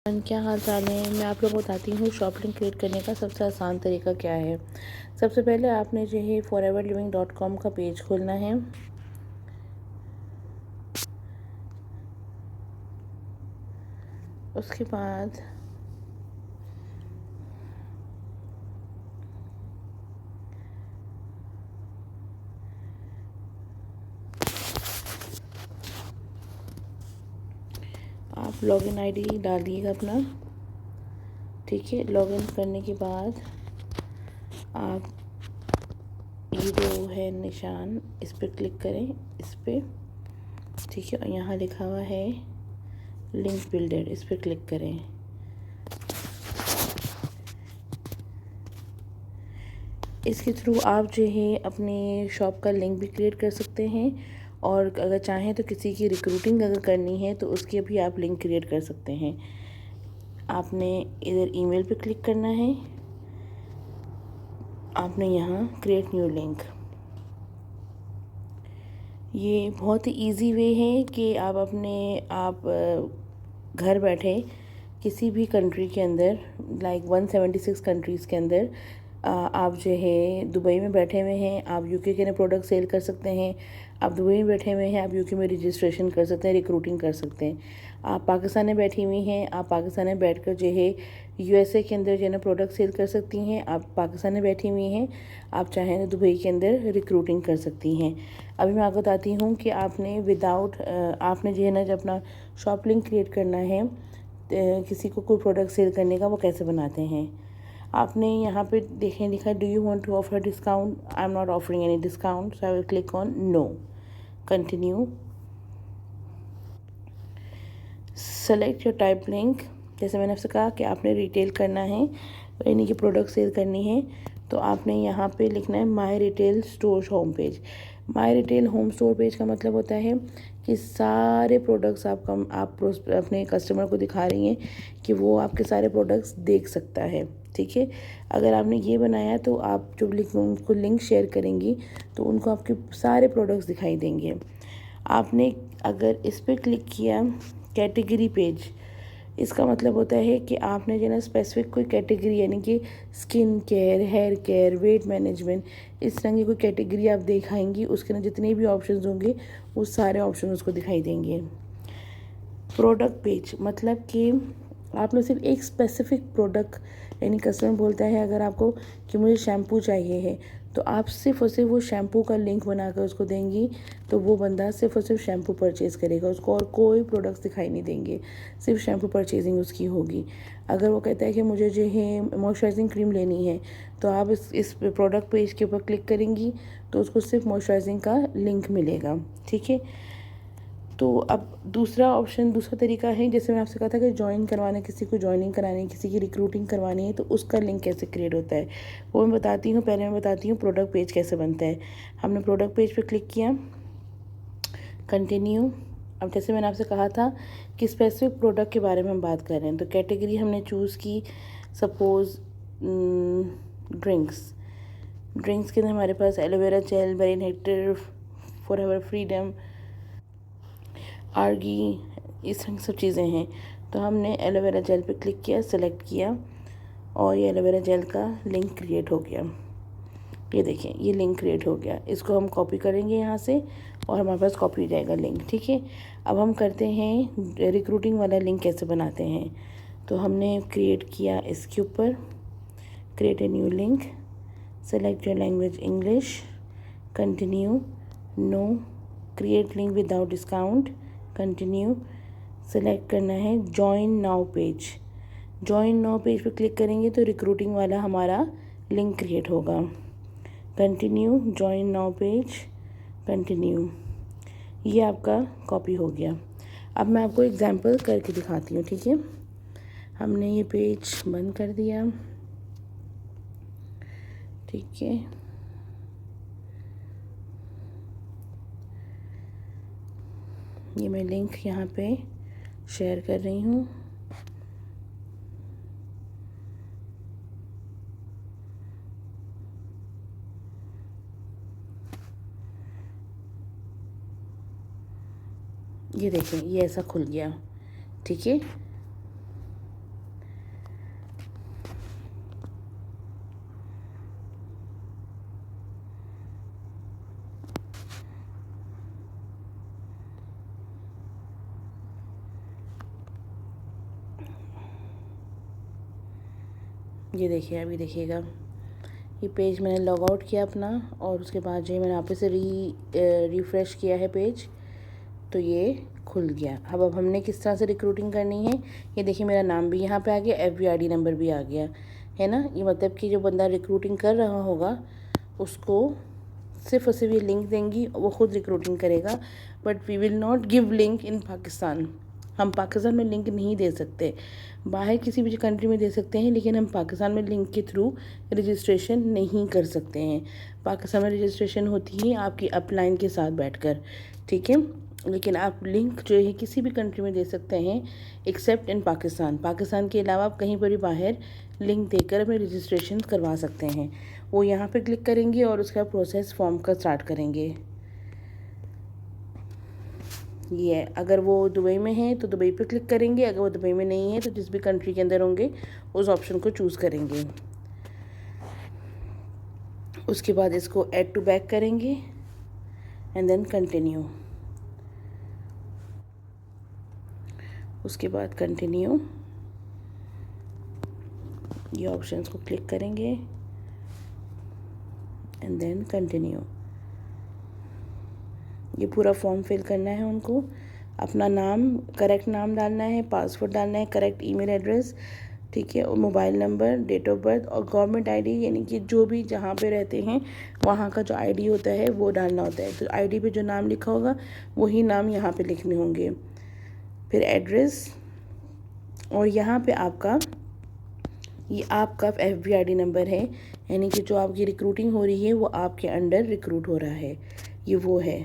क्या हाल चाल है। मैं आप लोगों को बताती हूँ शॉप लिंक क्रिएट करने का सबसे आसान तरीका क्या है। सबसे पहले आपने जो है foreverliving.com का पेज खोलना है। उसके बाद आप लॉगिन आईडी डालिएगा अपना। ठीक है, लॉगिन करने के बाद आप ये जो है निशान, इस पर क्लिक करें, इस पर। ठीक है, और यहाँ लिखा हुआ है लिंक बिल्डर, इस पर क्लिक करें। इसके थ्रू आप जो है अपनी शॉप का लिंक भी क्रिएट कर सकते हैं, और अगर चाहें तो किसी की रिक्रूटिंग अगर करनी है तो उसके भी आप लिंक क्रिएट कर सकते हैं। आपने इधर ईमेल पे क्लिक करना है। आपने यहाँ क्रिएट न्यू लिंक, ये बहुत ही ईजी वे है कि आप घर बैठे किसी भी कंट्री के अंदर, लाइक 176 कंट्रीज़ के अंदर, आप जो है दुबई में बैठे हुए हैं, आप यूके के प्रोडक्ट सेल कर सकते हैं। आप दुबई में बैठे हुए हैं, आप यूके में रजिस्ट्रेशन कर सकते हैं, रिक्रूटिंग कर सकते हैं। आप पाकिस्तान में बैठी हुई हैं, आप पाकिस्तान में बैठकर जो है यूएसए के अंदर जो है ना प्रोडक्ट सेल कर सकती हैं। आप पाकिस्तान में बैठी हुई हैं, आप चाहें तो दुबई के अंदर रिक्रूटिंग कर सकती हैं। अभी मैं आपको बताती हूँ कि आपने जो है ना जब अपना शॉप लिंक क्रिएट करना है किसी को कोई प्रोडक्ट सेल करने का, वो कैसे बनाते हैं। आपने यहाँ पे देखें लिखा है do you want to offer discount, I am not offering any discount, so I will click on no, continue, select your type link. जैसे मैंने आपसे कहा कि आपने रिटेल करना है, यानी कि प्रोडक्ट सेल करनी है, तो आपने यहाँ पे लिखना है माई रिटेल स्टोर होम पेज। माई रिटेल होम स्टोर पेज का मतलब होता है कि सारे प्रोडक्ट्स आप अपने कस्टमर को दिखा रही हैं कि वो आपके सारे प्रोडक्ट्स देख सकता है। ठीक है, अगर आपने ये बनाया तो आप जब उनको लिंक शेयर करेंगी तो उनको आपके सारे प्रोडक्ट्स दिखाई देंगे। आपने अगर इस पर क्लिक किया कैटेगरी पेज, इसका मतलब होता है कि आपने जो ना स्पेसिफिक कोई कैटेगरी, यानी कि skin care, hair care, weight management, इस तरह की कोई कैटेगरी आप दिखाएंगी, उसके ना जितने भी ऑप्शंस होंगे वो सारे ऑप्शन उसको दिखाई देंगे। प्रोडक्ट पेज मतलब कि आपने सिर्फ एक स्पेसिफिक प्रोडक्ट, यानी कस्टमर बोलता है अगर आपको कि मुझे शैम्पू चाहिए है, तो आप सिर्फ और सिर्फ वो शैम्पू का लिंक बनाकर उसको देंगी, तो वो बंदा सिर्फ और सिर्फ शैम्पू परचेज़ करेगा, उसको और कोई प्रोडक्ट्स दिखाई नहीं देंगे, सिर्फ शैम्पू परचेजिंग उसकी होगी। अगर वो कहता है कि मुझे जो है मॉइस्चराइजिंग क्रीम लेनी है, तो आप इस प्रोडक्ट पेज के ऊपर क्लिक करेंगी तो उसको सिर्फ मॉइस्चराइजिंग का लिंक मिलेगा। ठीक है, तो अब दूसरा तरीका है, जैसे मैं आपसे कहा था कि ज्वाइन करवाना, किसी को ज्वाइनिंग करानी है, किसी की रिक्रूटिंग करवानी है, तो उसका लिंक कैसे क्रिएट होता है वो मैं बताती हूँ। पहले मैं बताती हूँ प्रोडक्ट पेज कैसे बनता है। हमने प्रोडक्ट पेज पे क्लिक किया, कंटिन्यू। अब जैसे मैंने आपसे कहा था कि स्पेसिफिक प्रोडक्ट के बारे में हम बात कर रहे हैं, तो कैटेगरी हमने चूज़ की, सपोज़ ड्रिंक्स के अंदर हमारे पास एलोवेरा जेल, मेरिन हेक्टर, फॉरएवर फ्रीडम, आर्गी, इस तरह की सब चीज़ें हैं। तो हमने एलोवेरा जेल पे क्लिक किया, सेलेक्ट किया, और ये एलोवेरा जेल का लिंक क्रिएट हो गया। ये देखें, ये लिंक क्रिएट हो गया। इसको हम कॉपी करेंगे यहाँ से और हमारे पास कॉपी हो जाएगा लिंक। ठीक है, अब हम करते हैं रिक्रूटिंग वाला लिंक कैसे बनाते हैं। तो हमने क्रिएट किया इसके ऊपर, create a new link, select your language English, continue, no, create link without discount, continue, select करना है join now page. Join now page पर क्लिक करेंगे तो रिक्रूटिंग वाला हमारा लिंक क्रिएट होगा। Continue, join now page, continue, ये आपका कॉपी हो गया। अब मैं आपको एग्जांपल करके दिखाती हूँ। ठीक है, हमने ये पेज बंद कर दिया। ठीक है, ये मैं लिंक यहाँ पे शेयर कर रही हूँ। ये देखें, ये ऐसा खुल गया। ठीक है, ये देखिए, अभी देखिएगा ये पेज मैंने लॉग आउट किया अपना, और उसके बाद जो है मैंने वापस से रिफ़्रेश किया है पेज, तो ये खुल गया। अब हमने किस तरह से रिक्रूटिंग करनी है, ये देखिए मेरा नाम भी यहाँ पे आ गया, FBID नंबर भी आ गया है ना। ये मतलब कि जो बंदा रिक्रूटिंग कर रहा होगा उसको सिर्फ और सिर्फ ये लिंक देंगी, वो खुद रिक्रूटिंग करेगा। But we will not give link in Pakistan. हम पाकिस्तान में लिंक नहीं दे सकते, बाहर किसी भी कंट्री में दे सकते हैं, लेकिन हम पाकिस्तान में लिंक के थ्रू रजिस्ट्रेशन नहीं कर सकते हैं। पाकिस्तान में रजिस्ट्रेशन होती है आपकी अपलाइन के साथ बैठकर, ठीक है। लेकिन आप लिंक जो है किसी भी कंट्री में दे सकते हैं एक्सेप्ट इन पाकिस्तान। पाकिस्तान के अलावा आप कहीं पर भी बाहर लिंक देकर अपने रजिस्ट्रेशन करवा सकते हैं। वो यहाँ पे क्लिक करेंगे और उसका प्रोसेस फॉर्म का स्टार्ट करेंगे। ये अगर वो दुबई में है तो दुबई पे क्लिक करेंगे, अगर वो दुबई में नहीं है तो जिस भी कंट्री के अंदर होंगे उस ऑप्शन को चूज़ करेंगे। उसके बाद इसको ऐड टू बैक करेंगे एंड देन कंटिन्यू। उसके बाद कंटिन्यू ये ऑप्शंस को क्लिक करेंगे एंड देन कंटिन्यू। ये पूरा फॉर्म फिल करना है उनको, अपना नाम, करेक्ट नाम डालना है, पासवर्ड डालना है, करेक्ट ईमेल एड्रेस, ठीक है, और mobile number, date of birth और गवर्नमेंट आईडी, यानी कि जो भी जहाँ पे रहते हैं वहाँ का जो आईडी होता है वो डालना होता है। तो आईडी पे जो नाम लिखा होगा वही नाम यहाँ पे लिखने होंगे। फिर एड्रेस, और यहाँ पे ये आपका FBID नंबर है, यानी कि जो आपकी रिक्रूटिंग हो रही है वो आपके अंडर रिक्रूट हो रहा है, ये वो है।